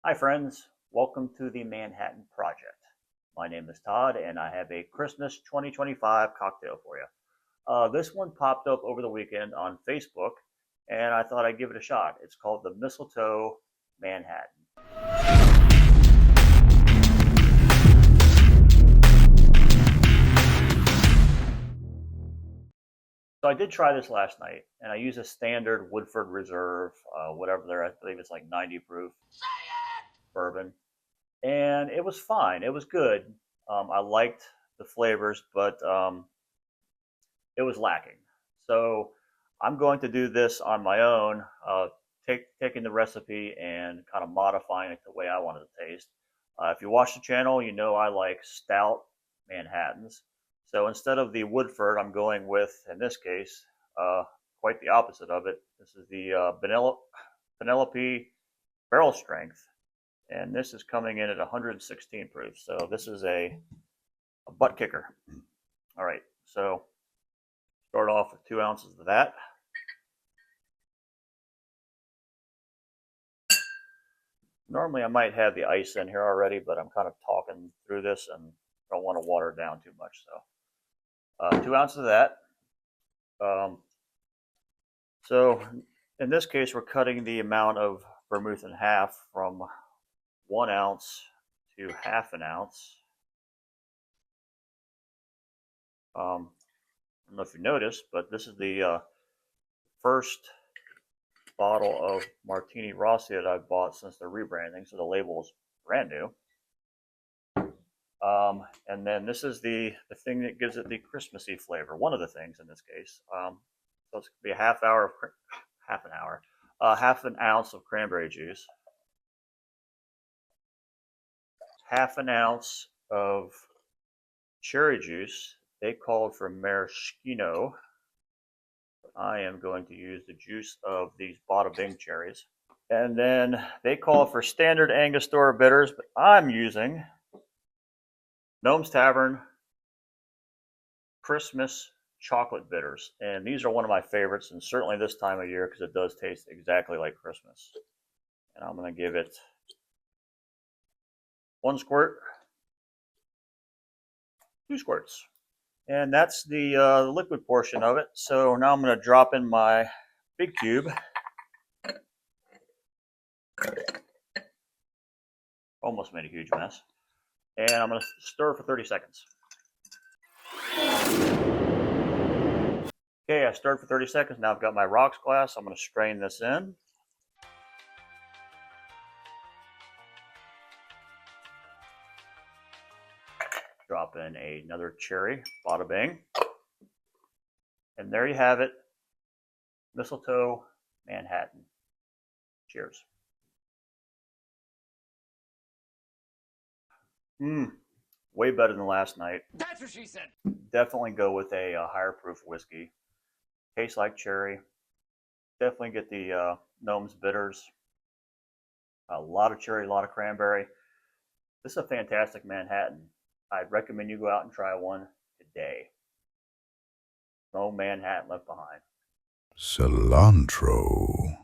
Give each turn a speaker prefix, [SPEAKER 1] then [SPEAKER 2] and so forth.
[SPEAKER 1] Hi, friends. Welcome to the Manhattan Project. My name is Todd, and I have a Christmas 2025 cocktail for you. This one popped up over the weekend on Facebook, and I thought I'd give it a shot. It's called the Mistletoe Manhattan. So I did try this last night, and I used a standard Woodford Reserve, whatever they're, I believe it's like 90 proof bourbon, and it was fine. It was good. I liked the flavors, but it was lacking. So I'm going to do this on my own, taking the recipe and kind of modifying it the way I want it to taste. If you watch the channel, you know I like stout Manhattans. So instead of the Woodford, I'm going with, in this case, quite the opposite of it. This is the Penelope barrel strength, and this is coming in at 116 proof. So this is a butt kicker. All right, so start off with 2 ounces of that. Normally I might have the ice in here already, but I'm kind of talking through this and don't want to water it down too much. So 2 ounces of that. So in this case, we're cutting the amount of vermouth in half from 1 ounce to half an ounce. I don't know if you noticed, but this is the first bottle of Martini Rossi that I've bought since the rebranding, so the label is brand new. And then this is the thing that gives it the Christmassy flavor. One of the things in this case. So it's gonna be a half an ounce of cranberry juice, half an ounce of cherry juice. They called for maraschino. I am going to use the juice of these Bada Bing cherries. And then they call for standard Angostura bitters, but I'm using Gnome's Tavern Christmas chocolate bitters. And these are one of my favorites, and certainly this time of year because it does taste exactly like Christmas. And I'm going to give it 1 squirt, 2 squirts. And that's the liquid portion of it. So now I'm going to drop in my big cube. Almost made a huge mess. And I'm going to stir for 30 seconds. Okay, I stirred for 30 seconds. Now I've got my rocks glass. I'm going to strain this in. Drop in another cherry, Bada Bing. And there you have it, Mistletoe Manhattan. Cheers. Way better than last night.
[SPEAKER 2] That's what she said.
[SPEAKER 1] Definitely go with a higher proof whiskey. Tastes like cherry. Definitely get the Gnome's bitters. A lot of cherry, a lot of cranberry. This is a fantastic Manhattan. I'd recommend you go out and try one today. No Manhattan left behind.
[SPEAKER 3] Cilantro.